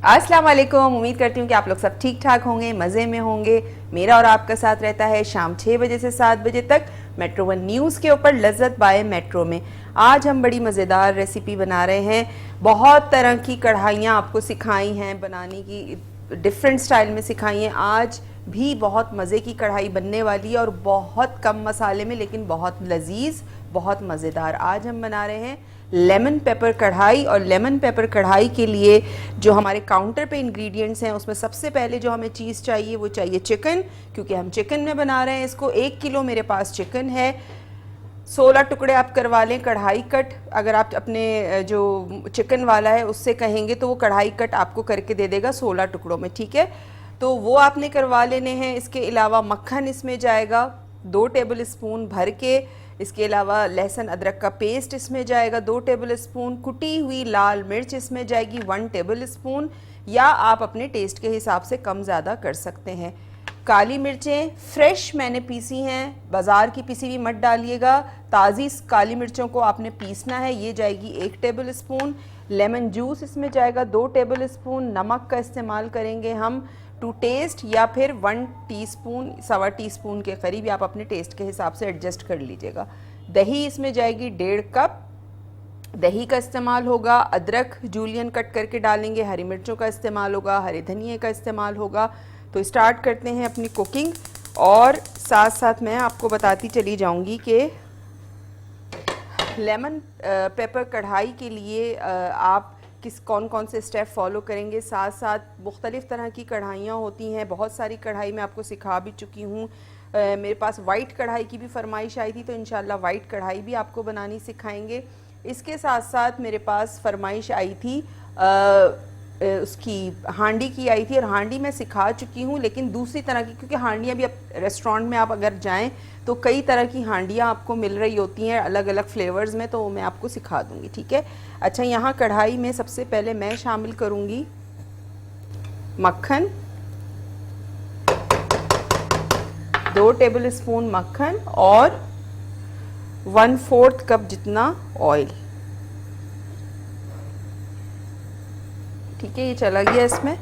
अस्सलाम वालेकुम। उम्मीद करती हूँ कि आप लोग सब ठीक ठाक होंगे, मज़े में होंगे। मेरा और आपका साथ रहता है शाम 6 बजे से 7 बजे तक मेट्रो वन न्यूज़ के ऊपर लज्जत बाय मेट्रो में। आज हम बड़ी मज़ेदार रेसिपी बना रहे हैं। बहुत तरह की कढ़ाइयाँ आपको सिखाई हैं बनाने की, डिफरेंट स्टाइल में सिखाई हैं। आज भी बहुत मज़े की कढ़ाई बनने वाली है और बहुत कम मसाले में, लेकिन बहुत लजीज, बहुत मज़ेदार। आज हम बना रहे हैं लेमन पेपर कढ़ाई। और लेमन पेपर कढ़ाई के लिए जो हमारे काउंटर पे इंग्रेडिएंट्स हैं, उसमें सबसे पहले जो हमें चीज़ चाहिए वो चाहिए चिकन, क्योंकि हम चिकन में बना रहे हैं इसको। 1 किलो मेरे पास चिकन है। 16 टुकड़े आप करवा लें कढ़ाई कट। अगर आप अपने जो चिकन वाला है उससे कहेंगे तो वो कढ़ाई कट आपको करके दे देगा 16 टुकड़ों में, ठीक है। तो वो आपने करवा लेने हैं। इसके अलावा मक्खन इसमें जाएगा 2 टेबल स्पून भर के। इसके अलावा लहसुन अदरक का पेस्ट इसमें जाएगा 2 टेबल स्पून। कुटी हुई लाल मिर्च इसमें जाएगी 1 टेबल स्पून, या आप अपने टेस्ट के हिसाब से कम ज़्यादा कर सकते हैं। काली मिर्चें फ्रेश मैंने पीसी हैं, बाज़ार की पीसी हुई मत डालिएगा। ताज़ी काली मिर्चों को आपने पीसना है। ये जाएगी 1 टेबल स्पून। लेमन जूस इसमें जाएगा 2 टेबल स्पून। नमक का इस्तेमाल करेंगे हम टू टेस्ट, या फिर 1 टीस्पून, 1.25 टीस्पून के करीब, आप अपने टेस्ट के हिसाब से एडजस्ट कर लीजिएगा। दही इसमें जाएगी 1.5 कप। दही का इस्तेमाल होगा। अदरक जूलियन कट करके डालेंगे। हरी मिर्चों का इस्तेमाल होगा। हरे धनिए का इस्तेमाल होगा। तो स्टार्ट करते हैं अपनी कुकिंग। और साथ साथ मैं आपको बताती चली जाऊंगी कि लेमन पेपर कढ़ाई के लिए आप कौन कौन से स्टेप फॉलो करेंगे। साथ साथ मुख्तलिफ़ तरह की कढ़ाइयाँ होती हैं, बहुत सारी कढ़ाई मैं आपको सिखा भी चुकी हूँ। मेरे पास वाइट कढ़ाई की भी फरमाइश आई थी, तो इंशाल्लाह वाइट कढ़ाई भी आपको बनानी सिखाएंगे। इसके साथ साथ मेरे पास फरमाइश आई थी उसकी हांडी की आई थी, और हांडी मैं सिखा चुकी हूँ, लेकिन दूसरी तरह की, क्योंकि हांडियाँ भी अब रेस्टोरेंट में आप अगर जाएं तो कई तरह की हांडियाँ आपको मिल रही होती हैं अलग अलग फ्लेवर्स में, तो मैं आपको सिखा दूँगी, ठीक है। अच्छा, यहाँ कढ़ाई में सबसे पहले मैं शामिल करूँगी मक्खन, 2 टेबल स्पून मक्खन और 1/4 कप जितना ऑयल, ठीक है। ये चला गया इसमें।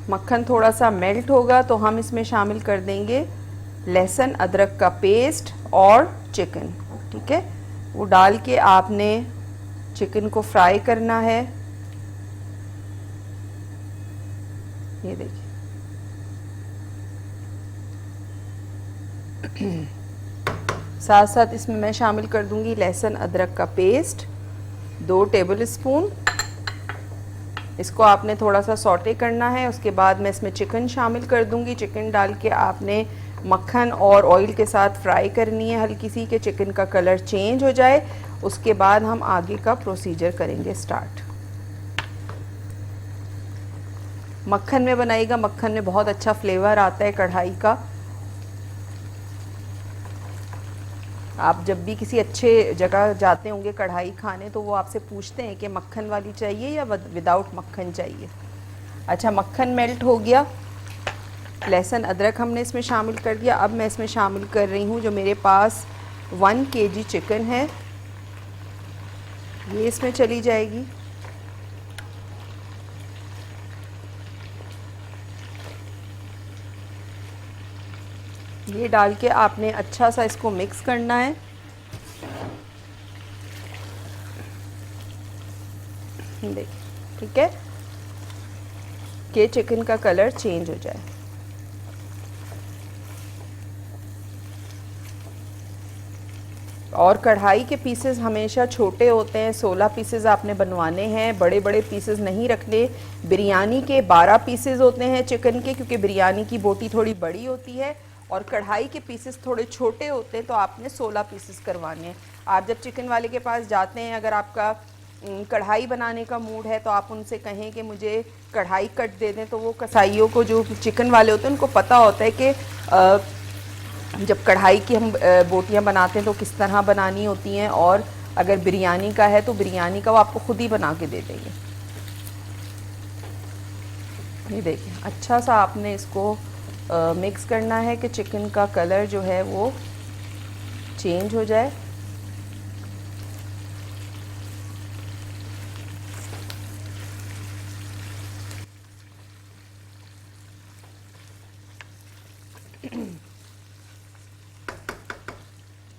मक्खन थोड़ा सा मेल्ट होगा तो हम इसमें शामिल कर देंगे लहसुन अदरक का पेस्ट और चिकन, ठीक है। वो डाल के आपने चिकन को फ्राई करना है। ये देखिए, साथ साथ इसमें मैं शामिल कर दूंगी लहसुन अदरक का पेस्ट 2 टेबल स्पून। इसको आपने थोड़ा सा सौटे करना है। उसके बाद मैं इसमें चिकन शामिल कर दूंगी। चिकन डाल के आपने मक्खन और ऑयल के साथ फ्राई करनी है हल्की सी, कि चिकन का कलर चेंज हो जाए। उसके बाद हम आगे का प्रोसीजर करेंगे स्टार्ट। मक्खन में बनाइएगा, मक्खन में बहुत अच्छा फ्लेवर आता है कढ़ाई का। आप जब भी किसी अच्छे जगह जाते होंगे कढ़ाई खाने, तो वो आपसे पूछते हैं कि मक्खन वाली चाहिए या विदाउट मक्खन चाहिए। अच्छा, मक्खन मेल्ट हो गया। लहसुन अदरक हमने इसमें शामिल कर दिया। अब मैं इसमें शामिल कर रही हूँ जो मेरे पास 1 kg चिकन है, ये इसमें चली जाएगी। ये डाल के आपने अच्छा सा इसको मिक्स करना है। देखिए, ठीक है, कि चिकन का कलर चेंज हो जाए। और कढ़ाई के पीसेस हमेशा छोटे होते हैं। 16 पीसेस आपने बनवाने हैं, बड़े बड़े पीसेस नहीं रखने। बिरयानी के 12 पीसेस होते हैं चिकन के, क्योंकि बिरयानी की बोटी थोड़ी बड़ी होती है और कढ़ाई के पीसेस थोड़े छोटे होते हैं, तो आपने 16 पीसेस करवाने हैं। आप जब चिकन वाले के पास जाते हैं, अगर आपका कढ़ाई बनाने का मूड है, तो आप उनसे कहें कि मुझे कढ़ाई कट दे दें, तो वो कसाईयों को, जो चिकन वाले होते हैं, उनको पता होता है कि जब कढ़ाई की हम बोटियां बनाते हैं तो किस तरह बनानी होती हैं, और अगर बिरयानी का है तो बिरयानी का वो आपको खुद ही बना के दे देंगे। ये देखिए, अच्छा सा आपने इसको मिक्स करना है कि चिकन का कलर जो है वो चेंज हो जाए।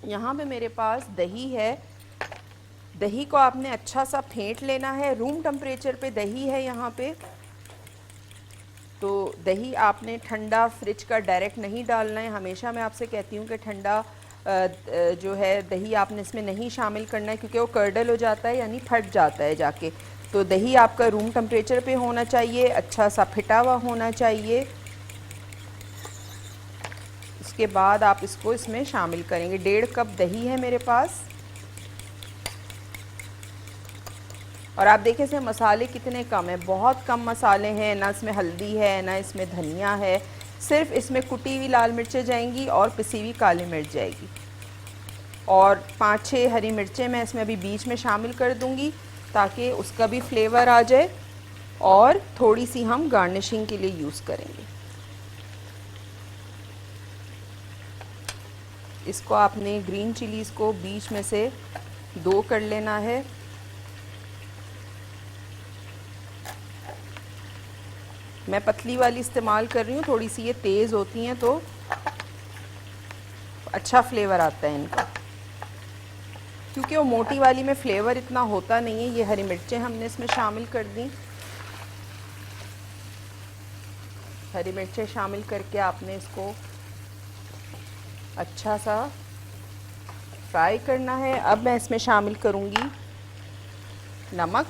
यहाँ पे मेरे पास दही है। दही को आपने अच्छा सा फेंट लेना है। रूम टेम्परेचर पे दही है यहाँ पे। तो दही आपने ठंडा फ्रिज का डायरेक्ट नहीं डालना है। हमेशा मैं आपसे कहती हूँ कि ठंडा जो है दही आपने इसमें नहीं शामिल करना है, क्योंकि वो कर्डल हो जाता है, यानी फट जाता है जाके। तो दही आपका रूम टेम्परेचर पे होना चाहिए, अच्छा सा फिटा हुआ होना चाहिए। उसके बाद आप इसको इसमें शामिल करेंगे। 1.5 कप दही है मेरे पास। और आप देखें इसमें मसाले कितने कम हैं, बहुत कम मसाले हैं। ना इसमें हल्दी है, ना इसमें धनिया है। सिर्फ इसमें कुटी हुई लाल मिर्चें जाएंगी और पिसी हुई काली मिर्च जाएगी। और 5-6 हरी मिर्चें मैं इसमें अभी बीच में शामिल कर दूंगी, ताकि उसका भी फ्लेवर आ जाए। और थोड़ी सी हम गार्निशिंग के लिए यूज़ करेंगे। इसको आपने ग्रीन चिलीज़ को बीच में से 2 कर लेना है। मैं पतली वाली इस्तेमाल कर रही हूँ, थोड़ी सी ये तेज़ होती हैं तो अच्छा फ्लेवर आता है इनका। क्योंकि वो मोटी वाली में फ्लेवर इतना होता नहीं है। ये हरी मिर्चें हमने इसमें शामिल कर दी। हरी मिर्चें शामिल करके आपने इसको अच्छा सा फ्राई करना है। अब मैं इसमें शामिल करूँगी नमक,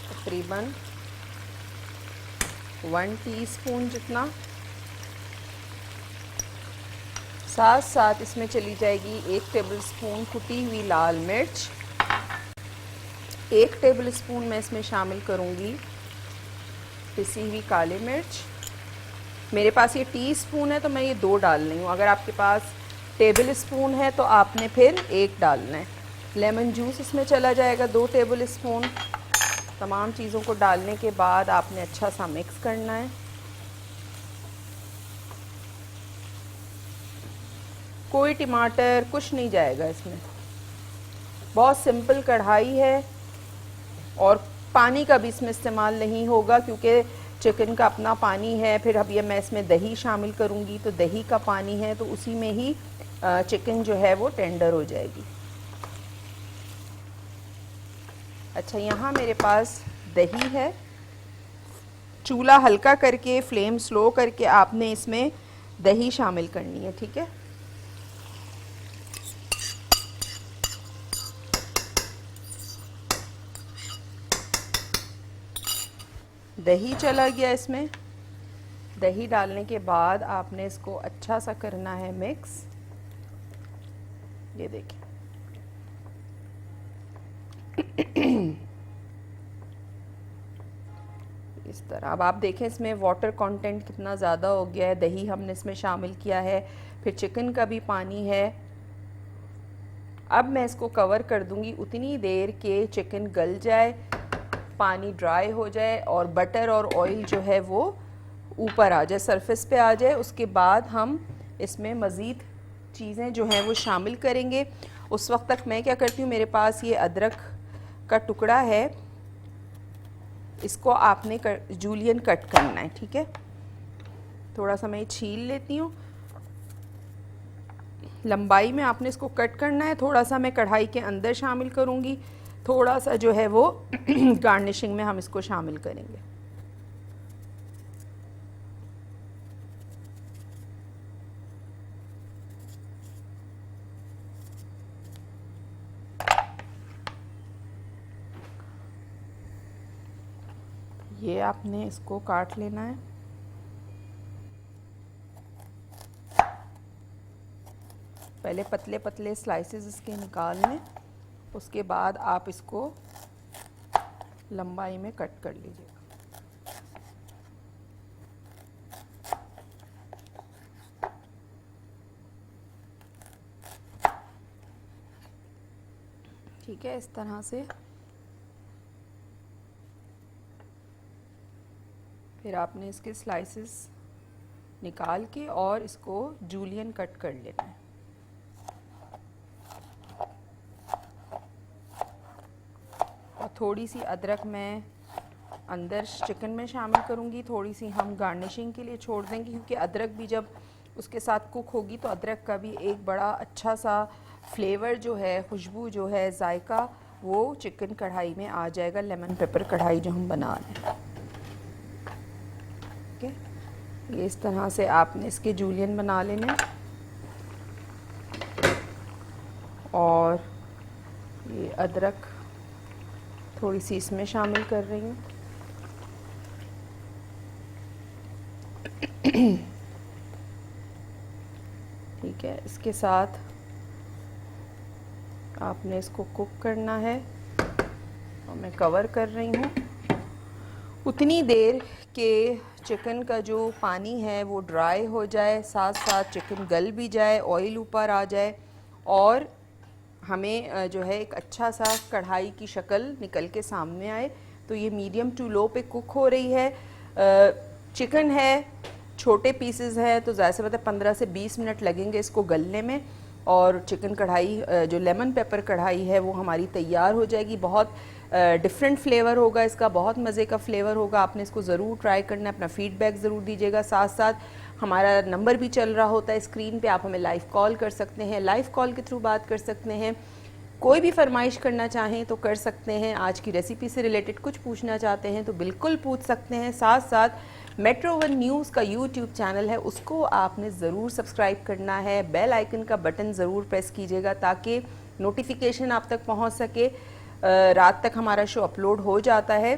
तकरीबन 1 टीस्पून जितना। साथ साथ इसमें चली जाएगी 1 टेबलस्पून कुटी हुई लाल मिर्च। 1 टेबलस्पून मैं इसमें शामिल करूँगी पिसी हुई काली मिर्च। मेरे पास ये टीस्पून है तो मैं ये 2 डाल रही हूँ। अगर आपके पास टेबल स्पून है तो आपने फिर 1 डालना है। लेमन जूस इसमें चला जाएगा 2 टेबल स्पून। तमाम चीज़ों को डालने के बाद आपने अच्छा सा मिक्स करना है। कोई टमाटर कुछ नहीं जाएगा इसमें। बहुत सिंपल कढ़ाई है। और पानी का भी इसमें इस्तेमाल नहीं होगा, क्योंकि चिकन का अपना पानी है। फिर अब ये मैं इसमें दही शामिल करूँगी तो दही का पानी है, तो उसी में ही चिकन जो है वो टेंडर हो जाएगी। अच्छा, यहाँ मेरे पास दही है। चूल्हा हल्का करके, फ्लेम स्लो करके आपने इसमें दही शामिल करनी है, ठीक है। दही चला गया इसमें। दही डालने के बाद आपने इसको अच्छा सा करना है मिक्स। ये देखिए इस तरह। अब आप देखें इसमें वाटर कंटेंट कितना ज़्यादा हो गया है। दही हमने इसमें शामिल किया है, फिर चिकन का भी पानी है। अब मैं इसको कवर कर दूंगी उतनी देर के चिकन गल जाए, पानी ड्राई हो जाए और बटर और ऑयल जो है वो ऊपर आ जाए, सरफेस पे आ जाए। उसके बाद हम इसमें मज़ीद चीज़ें जो हैं वो शामिल करेंगे। उस वक्त तक मैं क्या करती हूँ, मेरे पास ये अदरक का टुकड़ा है, इसको आपने जूलियन कट करना है, ठीक है। थोड़ा सा मैं छील लेती हूँ। लंबाई में आपने इसको कट करना है। थोड़ा सा मैं कढ़ाई के अंदर शामिल करूँगी, थोड़ा सा जो है वो गार्निशिंग में हम इसको शामिल करेंगे। ये आपने इसको काट लेना है। पहले पतले पतले स्लाइसेस इसके निकाल लें, उसके बाद आप इसको लंबाई में कट कर लीजिएगा। ठीक है, इस तरह से। फिर आपने इसके स्लाइसेस निकाल के और इसको जूलियन कट कर लेना है। और थोड़ी सी अदरक मैं अंदर चिकन में शामिल करूँगी, थोड़ी सी हम गार्निशिंग के लिए छोड़ देंगे क्योंकि अदरक भी जब उसके साथ कुक होगी तो अदरक का भी एक बड़ा अच्छा सा फ्लेवर जो है, खुशबू जो है, जायका वो चिकन कढ़ाई में आ जाएगा, लेमन पेपर कढ़ाई जो हम बना रहे हैं। ठीक है, ये इस तरह से आपने इसके जूलियन बना लेने। और ये अदरक थोड़ी सी इसमें शामिल कर रही हूँ। ठीक है, इसके साथ आपने इसको कुक करना है और मैं कवर कर रही हूँ उतनी देर के चिकन का जो पानी है वो ड्राई हो जाए, साथ साथ चिकन गल भी जाए, ऑयल ऊपर आ जाए और हमें जो है एक अच्छा सा कढ़ाई की शक्ल निकल के सामने आए। तो ये मीडियम टू लो पे कुक हो रही है। चिकन है, छोटे पीसेस है, तो ज़्यादा से ज़्यादा 15 से 20 मिनट लगेंगे इसको गलने में और चिकन कढ़ाई जो लेमन पेपर कढ़ाई है वो हमारी तैयार हो जाएगी। बहुत डिफरेंट फ्लेवर होगा इसका, बहुत मज़े का फ्लेवर होगा। आपने इसको ज़रूर ट्राई करना है, अपना फीडबैक ज़रूर दीजिएगा। साथ साथ हमारा नंबर भी चल रहा होता है स्क्रीन पे, आप हमें लाइव कॉल कर सकते हैं, लाइव कॉल के थ्रू बात कर सकते हैं। कोई भी फरमाइश करना चाहें तो कर सकते हैं, आज की रेसिपी से रिलेटेड कुछ पूछना चाहते हैं तो बिल्कुल पूछ सकते हैं। साथ साथ मेट्रो वन न्यूज़ का यूट्यूब चैनल है, उसको आपने ज़रूर सब्सक्राइब करना है, बेल आइकन का बटन ज़रूर प्रेस कीजिएगा ताकि नोटिफिकेशन आप तक पहुंच सके। रात तक हमारा शो अपलोड हो जाता है।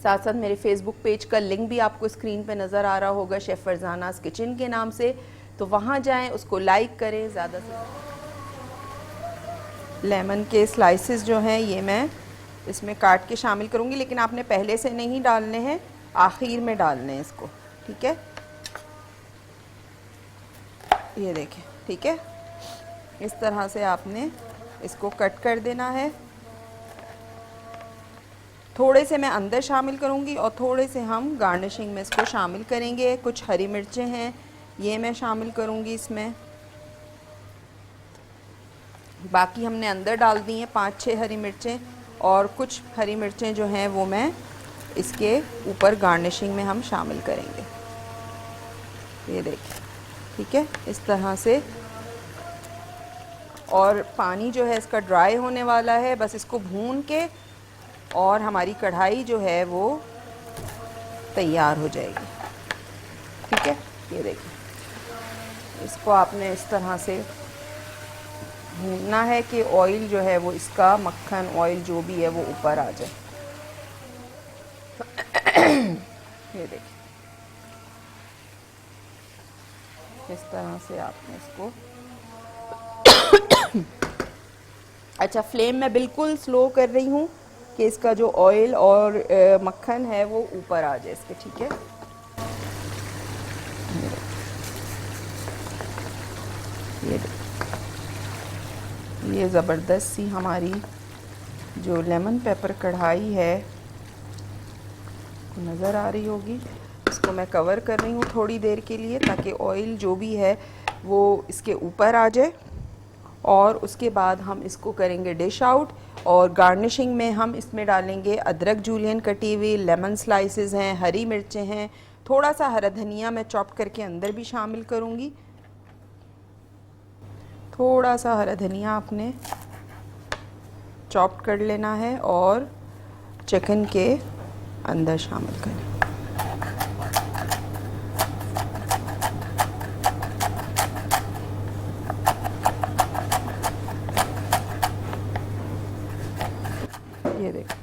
साथ साथ मेरे फेसबुक पेज का लिंक भी आपको स्क्रीन पे नज़र आ रहा होगा, शेफ़ फरजानास किचन के नाम से, तो वहाँ जाएं, उसको लाइक करें। ज़्यादा से लेमन के स्लाइसेस जो हैं ये मैं इसमें काट के शामिल करूँगी, लेकिन आपने पहले से नहीं डालने हैं, आखिर में डालने हैं इसको। ठीक है, ये देखें। ठीक है, इस तरह से आपने इसको कट कर देना है। थोड़े से मैं अंदर शामिल करूँगी और थोड़े से हम गार्निशिंग में इसको शामिल करेंगे। कुछ हरी मिर्चें हैं, ये मैं शामिल करूँगी इसमें। बाकी हमने अंदर डाल दी हैं 5-6 हरी मिर्चें, और कुछ हरी मिर्चें जो हैं वो मैं इसके ऊपर गार्निशिंग में हम शामिल करेंगे। ये देखिए। ठीक है, इस तरह से। और पानी जो है इसका ड्राई होने वाला है, बस इसको भून के और हमारी कढ़ाई जो है वो तैयार हो जाएगी। ठीक है, ये देखिए, इसको आपने इस तरह से भूनना है कि ऑयल जो है वो इसका, मक्खन ऑयल जो भी है वो ऊपर आ जाए। ये देखिए, इस तरह से आपने इसको अच्छा, फ्लेम मैं बिल्कुल स्लो कर रही हूँ कि इसका जो ऑयल और मक्खन है वो ऊपर आ जाए इसके। ठीक है, ये ज़बरदस्त सी हमारी जो लेमन पेपर कढ़ाई है नज़र आ रही होगी। इसको मैं कवर कर रही हूँ थोड़ी देर के लिए ताकि ऑयल जो भी है वो इसके ऊपर आ जाए, और उसके बाद हम इसको करेंगे डिश आउट। और गार्निशिंग में हम इसमें डालेंगे अदरक जूलियन कटी हुई, लेमन स्लाइसेस हैं, हरी मिर्चें हैं, थोड़ा सा हरा धनिया मैं चॉप करके अंदर भी शामिल करूँगी। थोड़ा सा हरा धनिया आपने चॉप कर लेना है और चिकन के अंदर शामिल करें। ये देखो,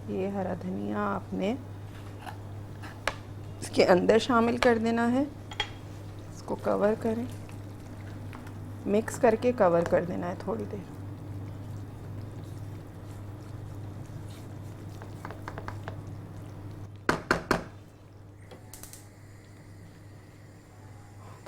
ये हरा धनिया आपने इसके अंदर शामिल कर देना है। इसको कवर करें, मिक्स करके कवर कर देना है थोड़ी देर।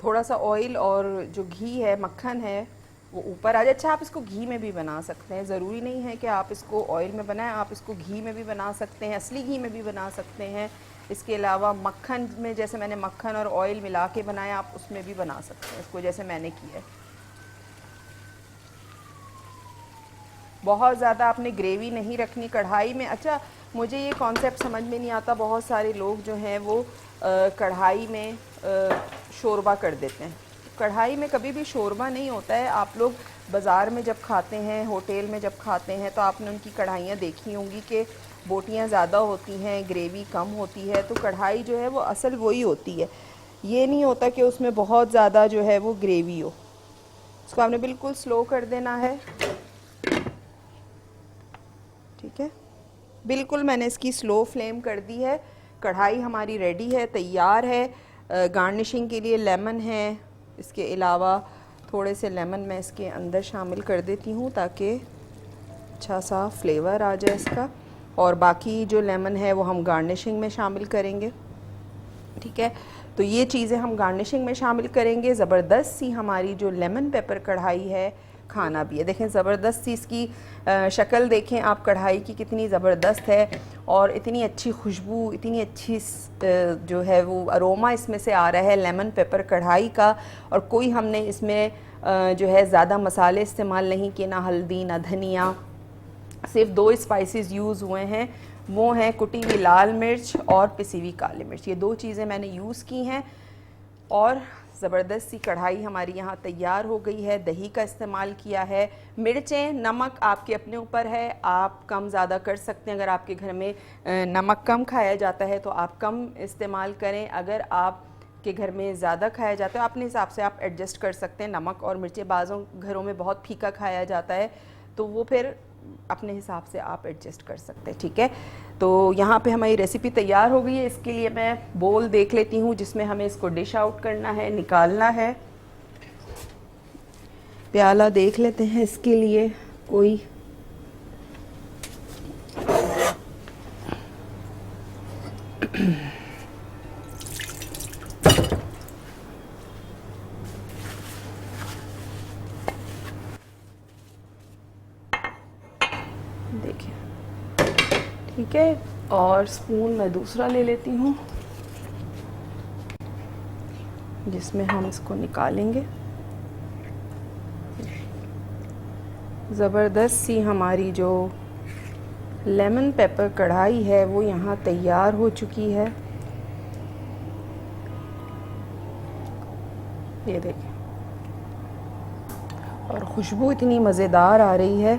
थोड़ा सा ऑयल और जो घी है, मक्खन है, वो ऊपर आ जाए। अच्छा, आप इसको घी में भी बना सकते हैं, ज़रूरी नहीं है कि आप इसको ऑयल में बनाएं, आप इसको घी में भी बना सकते हैं, असली घी में भी बना सकते हैं। इसके अलावा मक्खन में, जैसे मैंने मक्खन और ऑयल मिला के बनाया, आप उसमें भी बना सकते हैं इसको, जैसे मैंने किया है। बहुत ज़्यादा आपने ग्रेवी नहीं रखनी कढ़ाई में। अच्छा, मुझे ये कॉन्सेप्ट समझ में नहीं आता, बहुत सारे लोग जो हैं वो कढ़ाई में शोरबा कर देते हैं। कढ़ाई में कभी भी शोरबा नहीं होता है। आप लोग बाज़ार में जब खाते हैं, होटल में जब खाते हैं, तो आपने उनकी कढ़ाइयाँ देखी होंगी कि बोटियाँ ज़्यादा होती हैं, ग्रेवी कम होती है। तो कढ़ाई जो है वो असल वही होती है। ये नहीं होता कि उसमें बहुत ज़्यादा जो है वो ग्रेवी हो। इसको आपने बिल्कुल स्लो कर देना है। ठीक है, बिल्कुल मैंने इसकी स्लो फ्लेम कर दी है। कढ़ाई हमारी रेडी है, तैयार है। गार्निशिंग के लिए लेमन है, इसके अलावा थोड़े से लेमन मैं इसके अंदर शामिल कर देती हूँ ताकि अच्छा सा फ्लेवर आ जाए इसका। और बाकी जो लेमन है वो हम गार्निशिंग में शामिल करेंगे। ठीक है, तो ये चीज़ें हम गार्निशिंग में शामिल करेंगे। ज़बरदस्त सी हमारी जो लेमन पेपर कढ़ाई है, खाना भी है। देखें ज़बरदस्त सी इसकी शक्ल देखें आप कढ़ाई की, कितनी ज़बरदस्त है और इतनी अच्छी खुशबू, इतनी अच्छी जो है वो अरोमा इसमें से आ रहा है लेमन पेपर कढ़ाई का। और कोई हमने इसमें जो है ज़्यादा मसाले इस्तेमाल नहीं किए, ना हल्दी ना धनिया। सिर्फ 2 स्पाइसेस यूज़ हुए हैं, वो हैं कुटी हुई लाल मिर्च और पिसी हुई काली मिर्च। ये 2 चीज़ें मैंने यूज़ की हैं। और ज़बरदस्त सी कढ़ाई हमारी यहाँ तैयार हो गई है। दही का इस्तेमाल किया है। मिर्चें, नमक आपके अपने ऊपर है, आप कम ज़्यादा कर सकते हैं। अगर आपके घर में नमक कम खाया जाता है तो आप कम इस्तेमाल करें। अगर आप के घर में ज़्यादा खाया जाता है, अपने हिसाब से आप एडजस्ट कर सकते हैं नमक और मिर्चें। बाज़ों घरों में बहुत फीका खाया जाता है, तो वो फिर अपने हिसाब से आप एडजस्ट कर सकते हैं। ठीक है, तो यहाँ पे हमारी रेसिपी तैयार हो गई है। इसके लिए मैं बोल देख लेती हूँ जिसमें हमें इसको डिश आउट करना है, निकालना है। प्याला देख लेते हैं इसके लिए कोई। देखिए, ठीक है, और स्पून मैं दूसरा ले लेती हूँ जिसमें हम इसको निकालेंगे। ज़बरदस्त सी हमारी जो लेमन पेपर कढ़ाई है वो यहाँ तैयार हो चुकी है। ये देखिए, और खुशबू इतनी मज़ेदार आ रही है।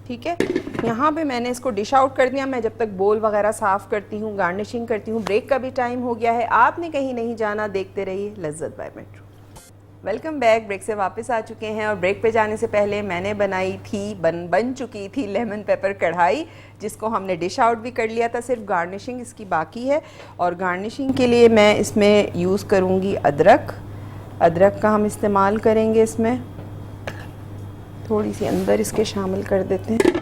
ठीक है, यहाँ पे मैंने इसको डिश आउट कर दिया। मैं जब तक बोल वगैरह साफ़ करती हूँ, गार्निशिंग करती हूँ। ब्रेक का भी टाइम हो गया है। आपने कहीं नहीं जाना, देखते रहिए लज्जत by metro. Welcome back. Break से वापस आ चुके हैं और ब्रेक पे जाने से पहले मैंने बनाई थी, बन चुकी थी लेमन पेपर कढ़ाई, जिसको हमने डिश आउट भी कर लिया था। सिर्फ गार्निशिंग इसकी बाकी है। और गार्निशिंग के लिए मैं इसमें यूज़ करूँगी अदरक। अदरक का हम इस्तेमाल करेंगे इसमें। थोड़ी सी अंदर इसके शामिल कर देते हैं।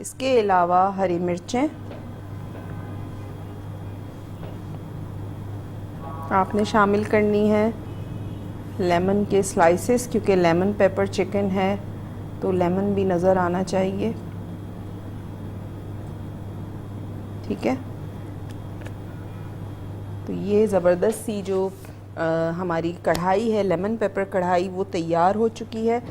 इसके अलावा हरी मिर्चें आपने शामिल करनी है। लेमन के स्लाइसेस, क्योंकि लेमन पेपर चिकन है तो लेमन भी नज़र आना चाहिए। ठीक है, तो ये ज़बरदस्त सी जो हमारी कढ़ाई है, लेमन पेपर कढ़ाई, वो तैयार हो चुकी है।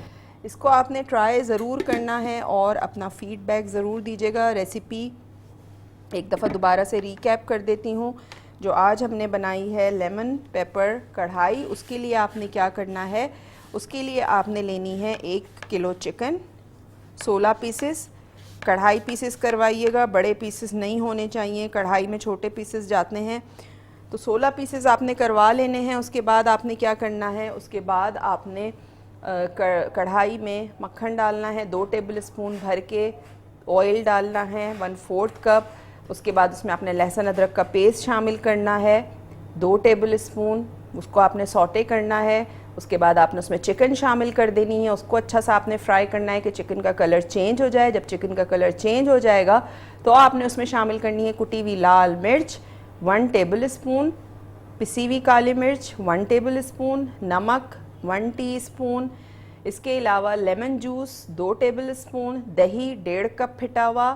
इसको आपने ट्राई ज़रूर करना है और अपना फ़ीडबैक ज़रूर दीजिएगा। रेसिपी एक दफ़ा दोबारा से रीकैप कर देती हूँ। जो आज हमने बनाई है लेमन पेपर कढ़ाई, उसके लिए आपने क्या करना है, उसके लिए आपने लेनी है 1 किलो चिकन, 16 पीसेस। कढ़ाई पीसेस करवाइएगा, बड़े पीसेस नहीं होने चाहिए, कढ़ाई में छोटे पीसेस जाते हैं। तो 16 पीसेस आपने करवा लेने हैं। उसके बाद आपने क्या करना है, उसके बाद आपने कढ़ाई में मक्खन डालना है, 2 टेबल स्पून भर के ऑयल डालना है, 1/4 कप। उसके बाद उसमें आपने लहसुन अदरक का पेस्ट शामिल करना है, 2 टेबल स्पून। उसको आपने सौटे करना है। उसके बाद आपने उसमें चिकन शामिल कर देनी है, उसको अच्छा सा आपने फ्राई करना है कि चिकन का कलर चेंज हो जाए। जब चिकन का कलर चेंज हो जाएगा तो आपने उसमें शामिल करनी है कुटी हुई लाल मिर्च 1 टेबल स्पून, पिसी हुई काली मिर्च 1 टेबल स्पून, नमक 1 टीस्पून, इसके अलावा लेमन जूस 2 टेबल स्पून, दही 1.5 कप फिटा हुआ,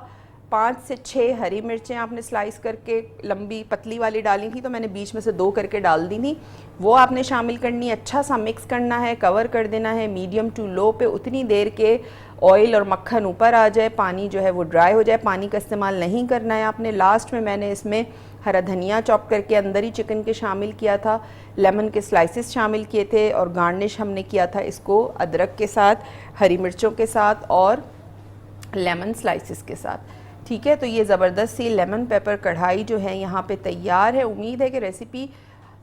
5 से 6 हरी मिर्चें आपने स्लाइस करके लंबी पतली वाली डाली थी, तो मैंने बीच में से 2 करके डाल दी थी, वो आपने शामिल करनी है। अच्छा सा मिक्स करना है, कवर कर देना है मीडियम टू लो पे उतनी देर के ऑयल और मक्खन ऊपर आ जाए, पानी जो है वो ड्राई हो जाए। पानी का इस्तेमाल नहीं करना है आपने। लास्ट में मैंने इसमें हरा धनिया चॉप करके अंदर ही चिकन के शामिल किया था, लेमन के स्लाइसेस शामिल किए थे और गार्निश हमने किया था इसको अदरक के साथ, हरी मिर्चों के साथ और लेमन स्लाइसेस के साथ। ठीक है, तो ये ज़बरदस्त सी लेमन पेपर कढ़ाई जो है यहाँ पे तैयार है। उम्मीद है कि रेसिपी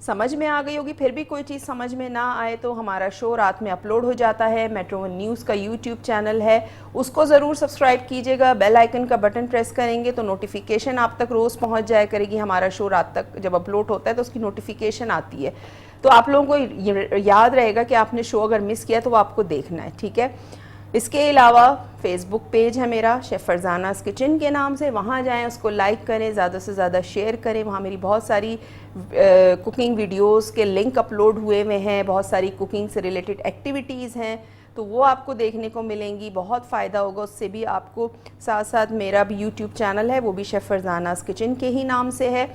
समझ में आ गई होगी। फिर भी कोई चीज़ समझ में ना आए तो हमारा शो रात में अपलोड हो जाता है। मेट्रो 1 न्यूज़ का यूट्यूब चैनल है, उसको ज़रूर सब्सक्राइब कीजिएगा। बेल आइकन का बटन प्रेस करेंगे तो नोटिफिकेशन आप तक रोज़ पहुँच जाया करेगी। हमारा शो रात तक जब अपलोड होता है तो उसकी नोटिफिकेशन आती है, तो आप लोगों को याद रहेगा कि आपने शो अगर मिस किया तो वो आपको देखना है। ठीक है, इसके अलावा फेसबुक पेज है मेरा शेफ़ फरजानास किचन के नाम से, वहाँ जाएं, उसको लाइक करें, ज़्यादा से ज़्यादा शेयर करें। वहाँ मेरी बहुत सारी कुकिंग वीडियोस के लिंक अपलोड हुए हुए हैं, बहुत सारी कुकिंग से रिलेटेड एक्टिविटीज़ हैं, तो वो आपको देखने को मिलेंगी, बहुत फ़ायदा होगा उससे भी आपको। साथ साथ मेरा भी यूट्यूब चैनल है, वो भी शेफ़ फरजानास किचन के ही नाम से है,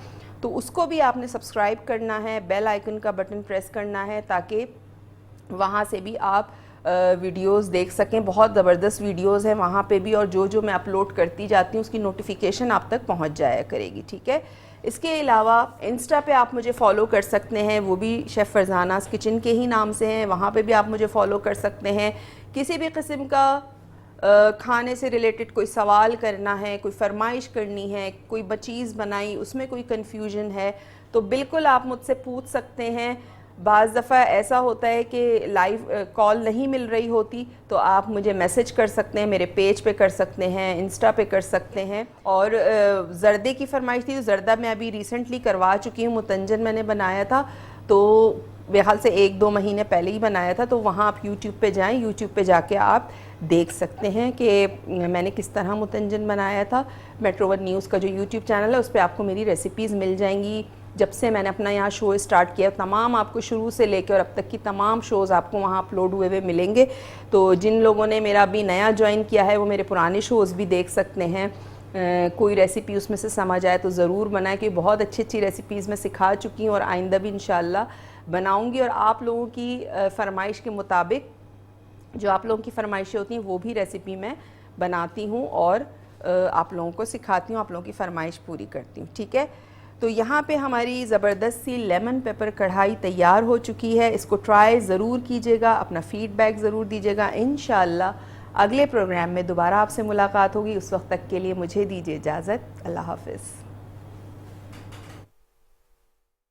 तो उसको भी आपने सब्सक्राइब करना है, बेल आइकन का बटन प्रेस करना है ताकि वहाँ से भी आप वीडियोस देख सकें। बहुत ज़बरदस्त वीडियोस हैं वहाँ पे भी, और जो जो मैं अपलोड करती जाती हूँ उसकी नोटिफिकेशन आप तक पहुँच जाया करेगी। ठीक है, इसके अलावा इंस्टा पे आप मुझे फॉलो कर सकते हैं, वो भी शेफ़ फरजानास किचन के ही नाम से हैं, वहाँ पे भी आप मुझे फॉलो कर सकते हैं। किसी भी किस्म का खाने से रिलेटेड कोई सवाल करना है, कोई फरमाइश करनी है, कोई चीज़ बनाई उसमें कोई कन्फ्यूजन है तो बिल्कुल आप मुझसे पूछ सकते हैं। बाज़ दफ़ा ऐसा होता है कि लाइव कॉल नहीं मिल रही होती तो आप मुझे मैसेज कर सकते हैं, मेरे पेज पे कर सकते हैं, इंस्टा पे कर सकते हैं। और ज़र्दे की फरमाइश थी तो ज़र्दा मैं अभी रिसेंटली करवा चुकी हूँ, मुतंजन मैंने बनाया था, तो बेहाल से 1-2 महीने पहले ही बनाया था, तो वहाँ आप यूट्यूब पे जाएं, यूट्यूब पे जाके आप देख सकते हैं कि मैंने किस तरह मुतंजन बनाया था। मेट्रो 1 न्यूज़ का जो यूट्यूब चैनल है उस पर आपको मेरी रेसिपीज़ मिल जाएंगी। जब से मैंने अपना यहाँ शो स्टार्ट किया तमाम आपको शुरू से लेकर और अब तक की तमाम शोज़ आपको वहाँ अपलोड हुए हुए मिलेंगे। तो जिन लोगों ने मेरा अभी नया ज्वाइन किया है वो मेरे पुराने शोज़ भी देख सकते हैं। कोई रेसिपी उसमें से समझ आए तो ज़रूर बनाएं, कि बहुत अच्छी अच्छी रेसिपीज़ मैं सिखा चुकी हूँ और आइंदा भी इंशाल्लाह बनाऊँगी। और आप लोगों की फरमाइश के मुताबिक जो आप लोगों की फरमाइशें होती हैं वो भी रेसिपी मैं बनाती हूँ और आप लोगों को सिखाती हूँ, आप लोगों की फरमाइश पूरी करती हूँ। ठीक है, तो यहाँ पे हमारी ज़बरदस्त सी लेमन पेपर कढ़ाई तैयार हो चुकी है। इसको ट्राई ज़रूर कीजिएगा, अपना फ़ीडबैक ज़रूर दीजिएगा। इंशाल्लाह अगले प्रोग्राम में दोबारा आपसे मुलाकात होगी। उस वक्त तक के लिए मुझे दीजिए इजाज़त। अल्लाह हाफ़िज़।